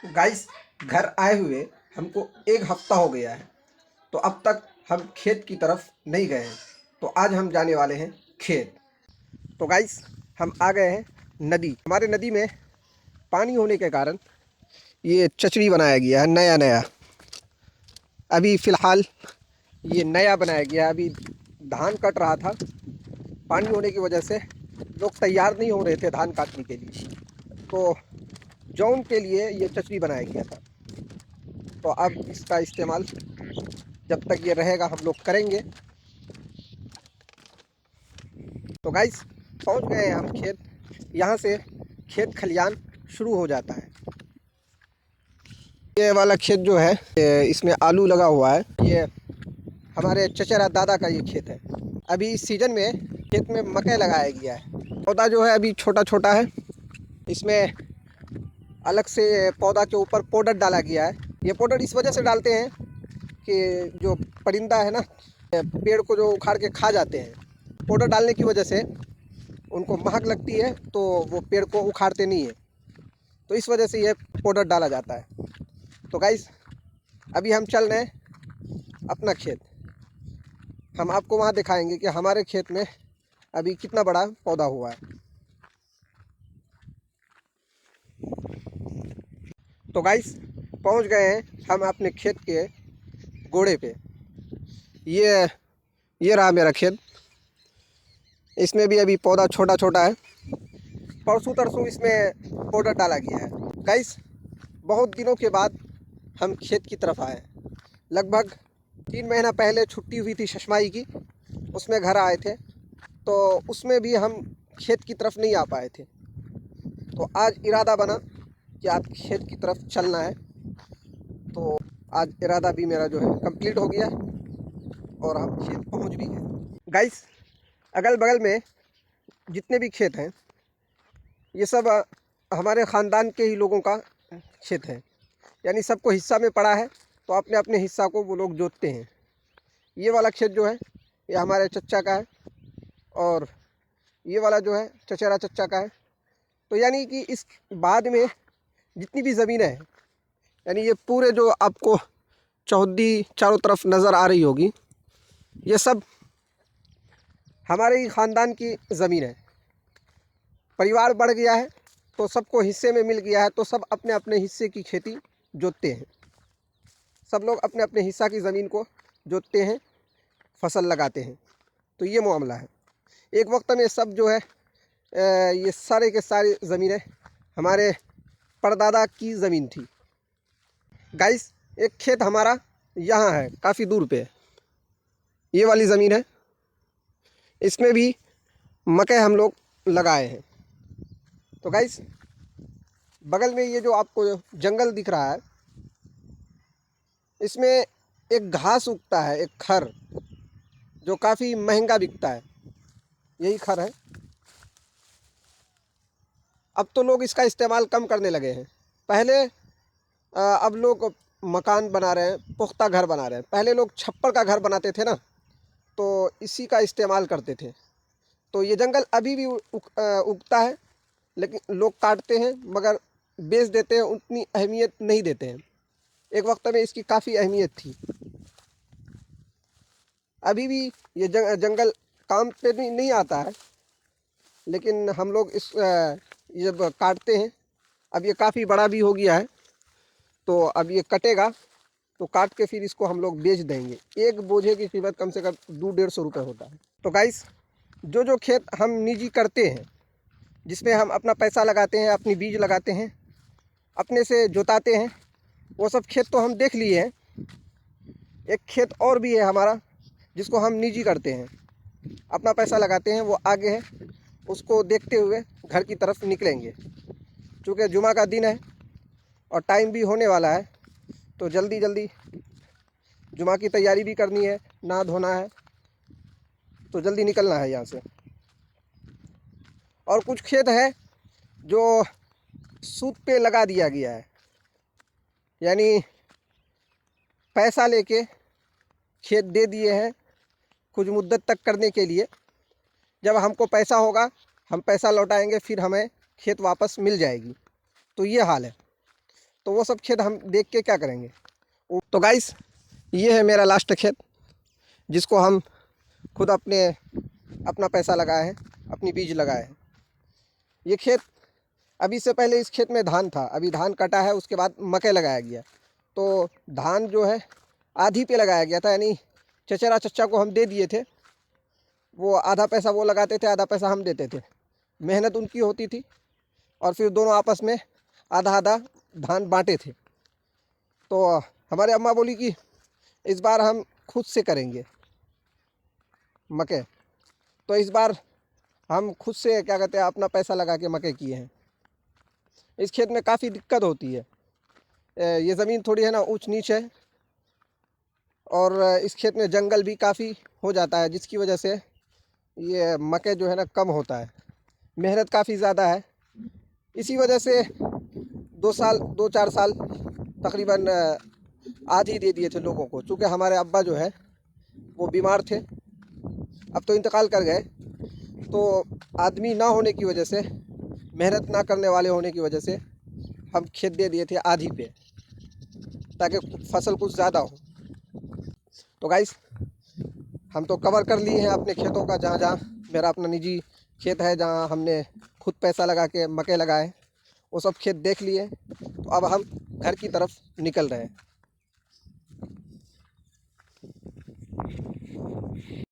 Guys, घर आए हुए हमको एक हफ्ता हो गया है। तो अब तक हम खेत की तरफ नहीं गए हैं। तो आज हम जाने वाले हैं खेत। तो गाइस, हम आ गए हैं नदी। हमारे नदी में पानी होने के कारण ये चचड़ी बनाया गया है नया नया। अभी फ़िलहाल ये नया बनाया गया है। अभी धान कट रहा था, पानी होने की वजह से लोग तैयार नहीं हो रहे थे धान काटने के लिए। तो जौन के लिए ये चचड़ी बनाया गया था। तो अब इसका इस्तेमाल जब तक ये रहेगा हम लोग करेंगे। तो गाइस, पहुंच गए हैं हम खेत। यहाँ से खेत खलियान शुरू हो जाता है। ये वाला खेत जो है इसमें आलू लगा हुआ है। ये हमारे चचेरा दादा का ये खेत है। अभी इस सीज़न में खेत में मकई लगाया गया है। पौधा जो है अभी छोटा छोटा है। इसमें अलग से पौधा के ऊपर पाउडर डाला गया है। ये पाउडर इस वजह से डालते हैं कि जो परिंदा है ना, पेड़ को जो उखाड़ के खा जाते हैं, पाउडर डालने की वजह से उनको महक लगती है, तो वो पेड़ को उखाड़ते नहीं है। तो इस वजह से ये पाउडर डाला जाता है। तो गाइस, अभी हम चल रहे हैं अपना खेत। हम आपको वहाँ दिखाएंगे कि हमारे खेत में अभी कितना बड़ा पौधा हुआ है। तो गाइस, पहुँच गए हैं हम अपने खेत के गोड़े पे। ये रहा मेरा खेत। इसमें भी अभी पौधा छोटा छोटा है। परसों तरसों इसमें पाउडर डाला गया है। गाइस, बहुत दिनों के बाद हम खेत की तरफ आए। लगभग 3 महीना पहले छुट्टी हुई थी शशमाई की, उसमें घर आए थे। तो उसमें भी हम खेत की तरफ नहीं आ पाए थे। तो आज इरादा बना कि आज खेत की तरफ चलना है। तो आज इरादा भी मेरा जो है कंप्लीट हो गया और हम खेत पहुंच भी गए। गाइस, अगल बगल में जितने भी खेत हैं, ये सब हमारे ख़ानदान के ही लोगों का खेत है। यानी सबको हिस्सा में पड़ा है, तो अपने अपने हिस्सा को वो लोग जोतते हैं। ये वाला खेत जो है ये हमारे चचा का है, और ये वाला जो है चचेरा चचा का है। तो यानी कि इस बाद में जितनी भी ज़मीनें हैं, यानी ये पूरे जो आपको चौहद्दी चारों तरफ नज़र आ रही होगी, ये सब हमारे ही ख़ानदान की ज़मीन है। परिवार बढ़ गया है तो सबको हिस्से में मिल गया है, तो सब अपने अपने हिस्से की खेती जोतते हैं। सब लोग अपने अपने हिस्सा की ज़मीन को जोतते हैं, फसल लगाते हैं। तो ये मामला है। एक वक्त में सब जो है ये सारे के सारी ज़मीनें हमारे परदादा की ज़मीन थी। गाइस, एक खेत हमारा यहाँ है, काफ़ी दूर पे। ये वाली ज़मीन है, इसमें भी मकई हम लोग लगाए हैं। तो गाइस, बगल में ये जो आपको जंगल दिख रहा है, इसमें एक घास उगता है, एक खर, जो काफ़ी महंगा बिकता है। यही खर है। अब तो लोग इसका इस्तेमाल कम करने लगे हैं। पहले अब लोग मकान बना रहे हैं, पुख्ता घर बना रहे हैं। पहले लोग छप्पर का घर बनाते थे ना, तो इसी का इस्तेमाल करते थे। तो ये जंगल अभी भी उगता है, लेकिन लोग काटते हैं मगर बेच देते हैं, उतनी अहमियत नहीं देते हैं। एक वक्त में इसकी काफ़ी अहमियत थी। अभी भी ये जंगल काम पे नहीं आता है, लेकिन हम लोग इस ये जब काटते हैं, अब ये काफ़ी बड़ा भी हो गया है, तो अब ये कटेगा तो काट के फिर इसको हम लोग बेच देंगे। एक बोझे की कीमत कम से कम 200-150 रुपये होता है। तो गाइस, जो खेत हम निजी करते हैं, जिसमें हम अपना पैसा लगाते हैं, अपनी बीज लगाते हैं, अपने से जोताते हैं, वो सब खेत तो हम देख लिए हैं। एक खेत और भी है हमारा, जिसको हम निजी करते हैं, अपना पैसा लगाते हैं, वो आगे है। उसको देखते हुए घर की तरफ निकलेंगे। चूँकि जुमा का दिन है और टाइम भी होने वाला है, तो जल्दी जल्दी जुमा की तैयारी भी करनी है, नहा धोना है, तो जल्दी निकलना है यहाँ से। और कुछ खेत है जो सूद पे लगा दिया गया है, यानी पैसा लेके खेत दे दिए हैं कुछ मुद्दत तक करने के लिए। जब हमको पैसा होगा, हम पैसा लौटाएंगे, फिर हमें खेत वापस मिल जाएगी। तो ये हाल है। तो वो सब खेत हम देख के क्या करेंगे। तो गाइस, ये है मेरा लास्ट खेत, जिसको हम खुद अपना पैसा लगाए हैं, अपनी बीज लगाए हैं। ये खेत, अभी से पहले इस खेत में धान था, अभी धान कटा है, उसके बाद मकई लगाया गया। तो धान जो है आधी पे लगाया गया था, यानी चचेरा चचा को हम दे दिए थे। वो आधा पैसा वो लगाते थे, आधा पैसा हम देते थे। मेहनत उनकी होती थी और फिर दोनों आपस में आधा आधा धान बांटे थे। तो हमारे अम्मा बोली कि इस बार हम खुद से करेंगे मकई। तो इस बार हम खुद से क्या कहते हैं, अपना पैसा लगा के मकई किए हैं। इस खेत में काफ़ी दिक्कत होती है। ये ज़मीन थोड़ी है ना ऊंच नीच है, और इस खेत में जंगल भी काफ़ी हो जाता है, जिसकी वजह से ये मकई जो है ना कम होता है। मेहनत काफ़ी ज़्यादा है, इसी वजह से 2-4 साल तकरीबन आधी दे दिए थे लोगों को। चूँकि हमारे अब्बा जो है वो बीमार थे, अब तो इंतकाल कर गए। तो आदमी ना होने की वजह से, मेहनत ना करने वाले होने की वजह से हम खेत दे दिए थे आधी पे, ताकि फसल कुछ ज़्यादा हो। तो गाइस, हम तो कवर कर लिए हैं अपने खेतों का, जहाँ जहाँ मेरा अपना निजी खेत है, जहाँ हमने खुद पैसा लगा के मकई लगाए, वो सब खेत देख लिए। तो अब हम घर की तरफ निकल रहे हैं।